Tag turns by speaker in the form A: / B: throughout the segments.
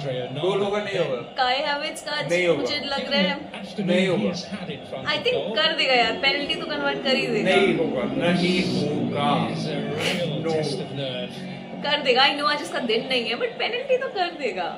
A: गोल होगा नहीं होगा?
B: काई हैवर्ट्स का
A: नहीं होगा।
B: मुझे लग रहा है
A: नहीं होगा।
B: आई थिंक कर देगा यार, पेनल्टी तो कन्वर्ट कर ही देगा।
A: नहीं होगा, नहीं होगा। नो।
B: कर देगा, आई नो आज उसका दिन नहीं है बट पेनल्टी तो कर देगा।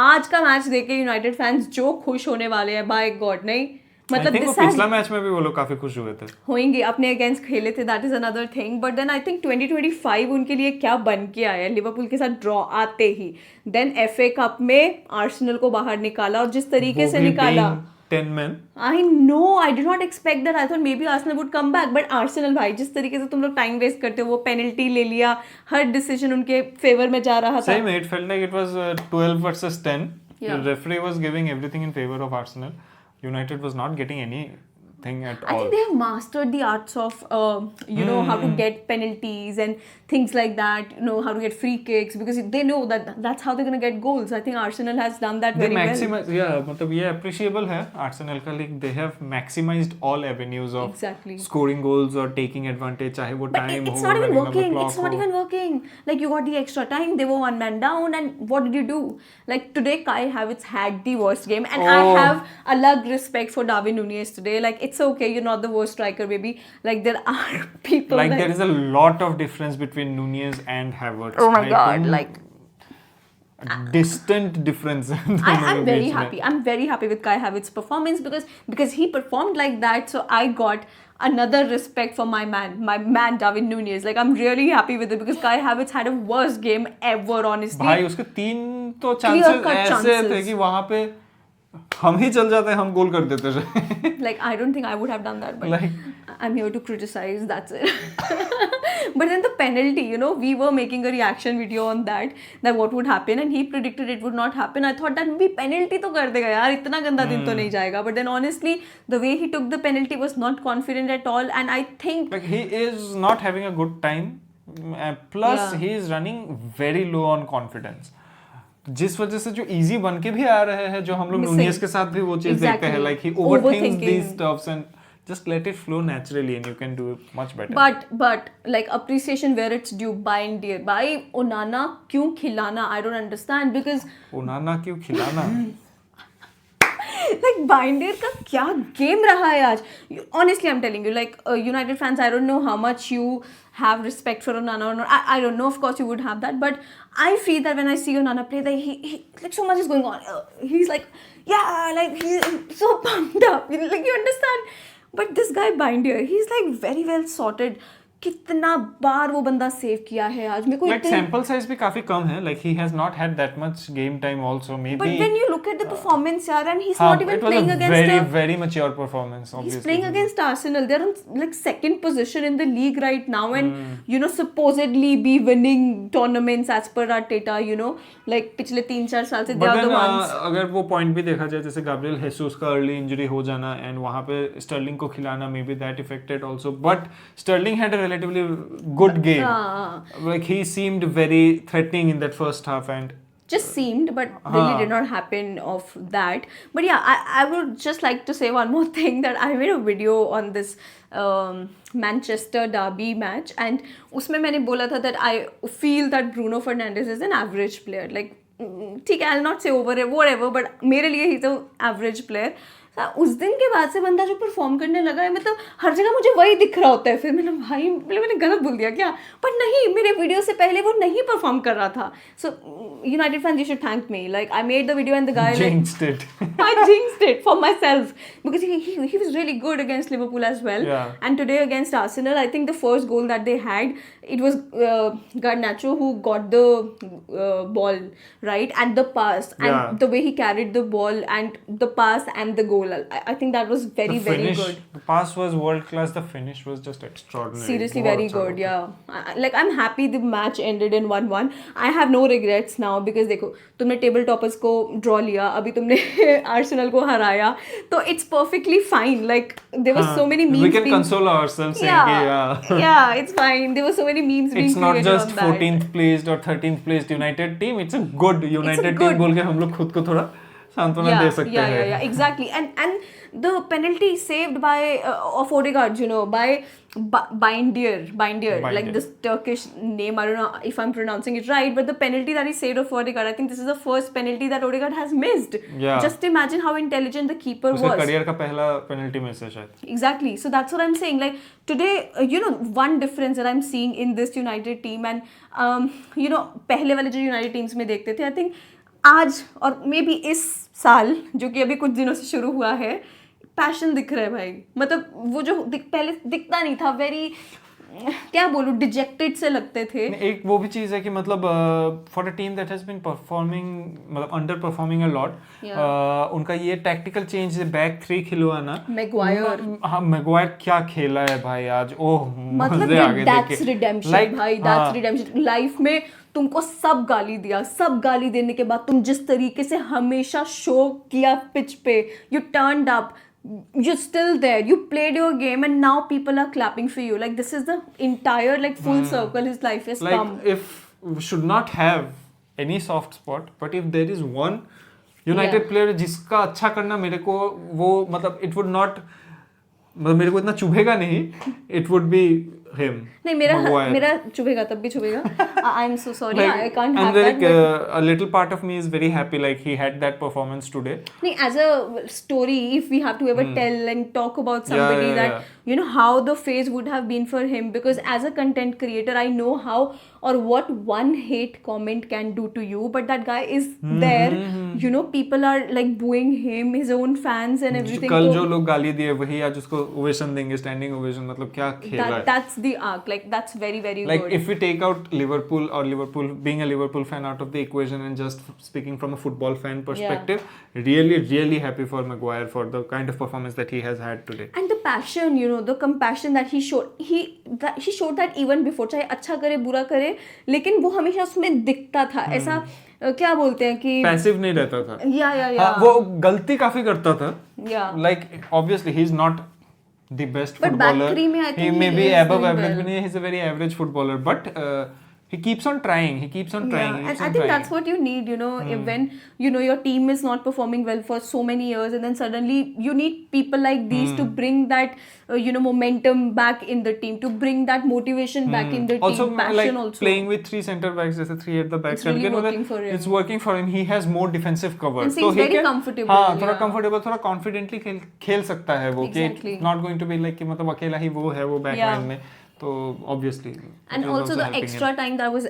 B: आज का मैच देख के यूनाइटेड फैंस जो खुश होने वाले हैं बाय गॉड, नहीं मतलब
C: वो पिछला मैच में भी वो लोग काफी खुश हुए थे।
B: होंगे, अपने अगेंस्ट खेले थे, that is another thing, but then I think 2025 उनके लिए क्या बन के आया, लिवरपूल के साथ ड्रॉ आते ही, देन FA कप में आर्सेनल को बाहर निकाला और जिस तरीके से निकाला
C: 10 men.
B: I know, I did not expect that. I thought maybe Arsenal would come back, but Arsenal भाई जिस तरीके से तुम लोग टाइम वेस्ट करते हो, वो पेनल्टी ले लिया, हर डिसीजन उनके फेवर में जा रहा था।
C: Same, it felt like it was 12 versus 10.
B: Yeah.
C: The referee was giving everything in favor of Arsenal. United was not getting anything at
B: I
C: all.
B: think they have mastered the arts of, how to get penalties and things like that, how to get free kicks, because they know that that's how they're going to get goals. I think Arsenal has done that
C: They
B: very well.
C: maximize, yeah, मतलब ये appreciable है Arsenal का, like they have maximized all avenues of
B: Exactly.
C: scoring goals or taking advantage, चाहे वो
B: But
C: time
B: it's
C: हो,
B: not even
C: running on the
B: working.
C: clock
B: It's not
C: हो.
B: even working. Like you got the extra time. They were one man down, and what did you do? Like today, Kai Havertz had the worst game, and I
C: Oh.
B: have a lot respect for Darwin Núñez today. Like it's okay, you're not the worst striker, baby. Like there are people.
C: Like there is a lot of difference between Nunez and Havertz.
B: Oh my
C: I
B: God!
C: think
B: Like
C: a distant difference.
B: I'm very happy. I'm very happy with Kai Havertz's performance because he performed like that. So I got another respect for my man Darwin Núñez. Like I'm really happy with it because Kai Havertz had a worst game ever. Honestly,
C: भाई उसके 3 तो
B: Clear
C: chances
B: cut
C: ऐसे
B: chances.
C: थे कि वहां पे हम ही चल जाते, हम गोल कर देते थे।
B: like I don't think I would have done that, but
C: Like-
B: I'm here to criticize, that's it. But then the penalty, we were making a reaction video on that what would happen, and he predicted it would not happen. I thought that maybe penalty तो कर देगा यार, इतना गंदा दिन तो नहीं जाएगा, but then honestly the way he took the penalty was not confident at all, and I think
C: Like he is not having a good time. Plus
B: Yeah.
C: he is running very low on confidence. जिस वजह से जो easy बन के भी आ रहे हैं, जो हम लोग
B: Missing.
C: नूनियस के साथ भी वो चीज देखते हैं,
B: Exactly.
C: like he overthinks
B: Overthinking.
C: these stuffs and just let it flow naturally and you can do it much better.
B: but like appreciation where it's due. Bindier, भाई Onana क्यों खिलाना? I don't understand because
C: ओनाना क्यों खिलाना?
B: like Bindier का क्या game रहा है आज. Honestly, I'm telling you, like United fans, I don't know how much you have respect for Onana or not. I don't know. Of course, you would have that, but I feel that when I see Onana play, that he like so much is going on. He's like, yeah, like he's so pumped up. Like you understand. But this guy Bindier, he's like very well sorted. कितना बार वो बंदा save किया है आज मेरे को
C: Like sample size भी काफी कम है, like he has not had that much game time also, maybe.
B: But when you look at the performance, यार, and he's
C: हाँ,
B: not even
C: it was
B: playing
C: a
B: against
C: very
B: a
C: very mature performance. Obviously.
B: He's playing against Arsenal. They're on like second position in the league right now, and supposedly be winning tournaments as per Arteta. Like पिछले 3-4 साल से they
C: But
B: are the
C: then
B: ones.
C: अगर वो point भी देखा जाए, जैसे Gabriel हेसूस का अर्ली इंजरी हो जाना एंड वहाँ पे स्टर्लिंग को खिलाना, maybe that affected also, but Stirling had a relatively good game. Like he seemed very threatening in that first half and
B: Just seemed, but really did not happen of that. But yeah, I would just like to say one more thing, that I made a video on this Manchester Derby match, and उसमें मैंने बोला था that I feel that Bruno Fernandes is an average player. Like ठीक है, I'll not say over whatever, but मेरे लिए he's an average player. उस दिन के बाद से बंदा जो परफॉर्म करने लगा है, मतलब हर जगह मुझे वही दिख रहा होता है. फिर मैंने गलत बोल दिया क्या? पर नहीं, मेरे वीडियो से पहले वो नहीं परफॉर्म कर रहा था. So United fans, you should thank me. Like I made the video and the guy
C: jinxed it.
B: I jinxed it for myself because he was really good against Liverpool as well.
C: Yeah.
B: And today against Arsenal, I think the first goal that they had, it was Garnacho who got the ball, right, and the pass, and
C: Yeah.
B: the way he carried the ball and the pass and the goal. I think that was very
C: The finish,
B: very good.
C: the pass was world class. The finish was just extraordinary.
B: Seriously,
C: बहुत
B: very
C: अच्छा
B: good.
C: था.
B: Yeah, I'm happy the match ended in 1-1. I have no regrets now because देखो, तुमने table toppers को draw लिया, अभी तुमने Arsenal को हराया, तो it's perfectly fine. Like there were so many memes.
C: We can console ourselves saying कि
B: yeah, it's fine. There were so many memes being
C: it's not
B: created
C: just
B: on that.
C: 14th placed or 13th placed United team. It's a good United
B: good-
C: team बोल के हम लोग खुद को थोड़ा सांत्वना दे सकते हैं.
B: Yeah, exactly. And the penalty saved by of Odegaard, you know, by Bindier, like this Turkish name. I don't know if I'm pronouncing it right, but the penalty that he saved of Odegaard, I think this is the first penalty that Odegaard has missed.
C: Yeah.
B: Just imagine how intelligent the keeper
C: उसका
B: was.
C: Career का पहला penalty miss है शायद.
B: Exactly. So that's what I'm saying. Like today, you know, one difference that I'm seeing in this United team and you know, पहले वाले जो United teams में देखते थे, I think आज और मे बी इस साल जो कि अभी कुछ दिनों से शुरू हुआ है, पैशन दिख रहा है भाई. मतलब वो जो पहले दिखता नहीं था, वेरी क्या बोलूं, डिजेक्टेड से लगते थे.
C: एक वो भी चीज है कि मतलब for a team that has been performing, मतलब अंडर परफॉर्मिंग अ लॉट, उनका ये टैक्टिकल चेंज बैक थ्री खिलवाना.
B: मैगवायर,
C: हाँ मैगवायर क्या खेला है भाई आज. ओह
B: मतलब दैट्स रिडेम्पशन भाई, दैट्स रिडेम्पशन. लाइफ में तुमको सब गाली दिया, सब गाली देने के बाद तुम जिस तरीके से हमेशा शो किया पिच पे, you turned up, you're still there, you played your game, and now people are clapping for you. Like this is the entire like full circle his life has
C: like
B: come.
C: if we should not have any soft spot, but if there is one United player जिसका अच्छा करना मेरे को वो मतलब it would not, मतलब मेरे को इतना चुभेगा नहीं, it would be him.
B: नहीं मेरा चुभेगा, तब भी चुभेगा. I'm so sorry,
C: like,
B: I can't
C: and
B: have
C: like,
B: that.
C: a little part of me is very happy like he had that performance today.
B: नहीं, as a story, if we have to ever tell and talk about somebody that you know how the phase would have been for him, because as a content creator I know how or what one hate comment can do to you, but that guy is there, you know, people are like booing him, his own fans and everything.
C: कल जो लोग गाली दिए वही आज उसको ovation देंगे, standing ovation. मतलब क्या खेला है.
B: That's the arc, like that's very
C: like
B: good.
C: if we take out Liverpool or Liverpool being a Liverpool fan out of the equation and just speaking from a football fan perspective, really happy for Maguire for the kind of performance that he has had today.
B: And the passion, you know, the compassion that he showed, he showed that even before, चाहे अच्छा करे बुरा करे, लेकिन वो हमेशा उसमें दिखता था. ऐसा क्या बोलते हैं कि
C: पैसिव नहीं रहता था.
B: या
C: वो गलती काफी करता था. like obviously he's not the best
B: but
C: footballer.
B: back three mein, I think
C: he may
B: he
C: be
B: is
C: above
B: doing
C: average,
B: well.
C: but he's a very average footballer, but he keeps on trying. He keeps on trying.
B: Yeah, and I think that's what you need, you know, if when you know your team is not performing well for so many years, and then suddenly you need people like these to bring that you know, momentum back in the team, to bring that motivation back in the
C: also,
B: team. Passion
C: like
B: also
C: playing with three center backs, जैसे three at the back.
B: It's really working for him.
C: It's working for him. He has more defensive cover.
B: And seems very comfortable.
C: हाँ, थोड़ा comfortable, थोड़ा confidently खेल सकता है वो.
B: Exactly.
C: कि it's not going to be like कि मतलब अकेला ही वो है वो backline में. तो obviously.
B: And also the extra time that was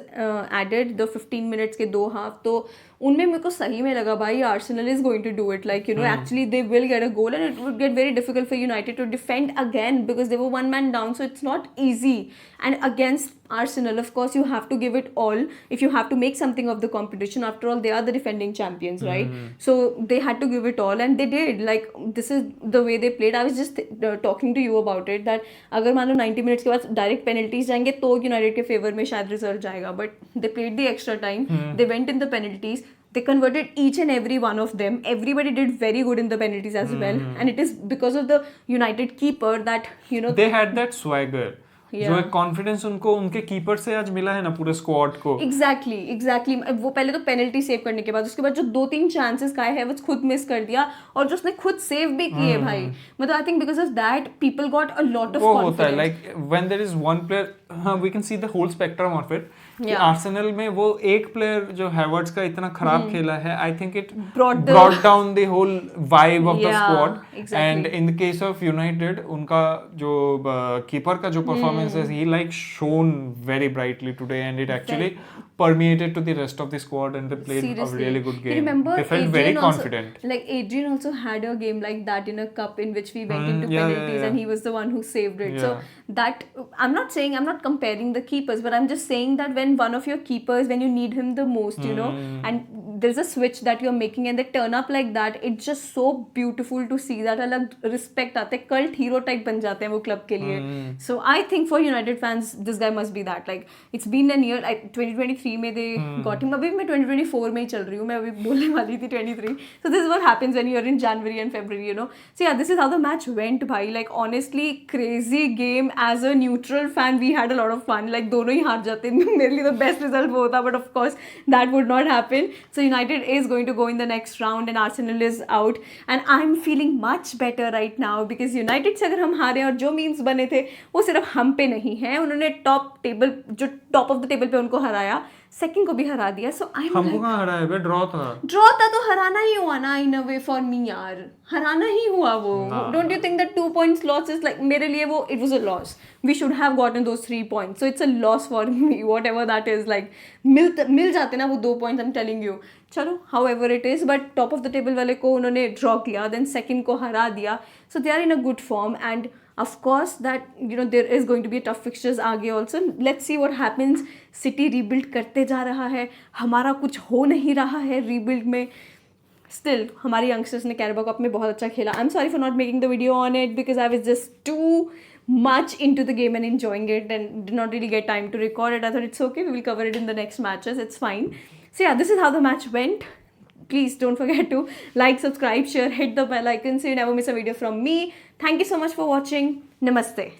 B: added, the 15 minutes के दो half, तो उनमें मेरे को सही में लगा भाई Arsenal is going to do it, like you know, actually they will get a goal, and it would get very difficult for United to defend again because they were one man down, so it's not easy. And against Arsenal, of course, you have to give it all if you have to make something of the competition. After all, they are the defending champions, right? So they had to give it all, and they did. Like this is the way they played. I was just talking to you about it, that अगर मान लो 90 minutes के बाद direct penalties जाएंगे तो United के favor में शायद result जाएगा, but they played the extra time. They went in the penalties. They converted each and every one of them. Everybody did very good in the penalties as well, and it is because of the United keeper that you know
C: they had that swagger. जो एक confidence उनको उनके keeper से आज मिला है ना पूरे स्क्वाड को. एग्जैक्टली
B: वो पहले तो पेनल्टी सेव करने के बाद, उसके बाद जो 2-3 चांसेस का है वो खुद मिस कर दिया, और जो उसने खुद सेव भी किए भाई. मतलब I think because of that people got a lot of confidence.
C: होता है like when there is one player, हाँ we can see the whole spectrum of it. Arsenal में वो एक प्लेयर जो हैवर्ट्स का इतना खराब खेला है, I think it brought down the whole vibe of the squad. And in the case of United, उनका जो कीपर का जो परफॉर्मेंस है, he like shone very brightly today, and it actually permeated to the rest of the squad, and they played a really good game.
B: Remember,
C: they felt very confident.
B: Like Adrian also had a game like that in a cup in which we went into penalties, and he was the one who saved it. So that, I'm not comparing the keepers, but I'm just saying that when one of your keepers, when you need him the most, you know, and there's a switch that you're making and they turn up like that, it's just so beautiful to see that. अलग respect आता है, cult hero type बन जाते हैं वो club के लिए. So I think for United fans, this guy must be that. Like it's been a year, 2023 में they got him. अभी मैं 2024 में ही चल रही हूँ, मैं अभी बोलने वाली थी 23. So this is what happens when you're in January and February, you know. So yeah, this is how the match went भाई. Like honestly, crazy game. As a neutral fan, we had a lot of fun. Like दोनों ही हार जाते, मेरे लिए तो best result वो होता, but of course that would not happen. So United is going to go in the next round and Arsenal is out. And I'm feeling much better right now because United से अगर हम हारे और जो memes बने थे वो सिर्फ हम पे नहीं हैं, उन्होंने टॉप ऑफ द टेबल पे उनको हराया, सेकंड को भी हरा दिया. सो आई
C: हमको कहाँ हराया बे, ड्रॉ था
B: तो हराना ही हुआ ना इन अ वे फॉर मी यार, हराना ही हुआ वो. Don't you think that 2 points loss is like, मेरे लिए वो it was a loss. We should have gotten those 3 points, so it's a loss for me whatever that is. Like मिल जाते ना वो 2 points, I am telling you. चलो however it is, but top of the table वाले को उन्होंने draw किया, then second को हरा दिया. So they are in a good form and of course that there is going to be a tough fixtures आगे also. Let's see what happens. City rebuild करते जा रहा है, हमारा कुछ हो नहीं रहा है rebuild में. Still हमारे youngsters ने कैरबा कप में बहुत अच्छा खेला. I'm sorry for not making the video on it because I was just too much into the game and enjoying it and did not really get time to record it. I thought it's okay, we will cover it in the next matches, it's fine. So yeah, this is how the match went. Please don't forget to like, subscribe, share, hit the bell icon so you never miss a video from me. Thank you so much for watching. Namaste.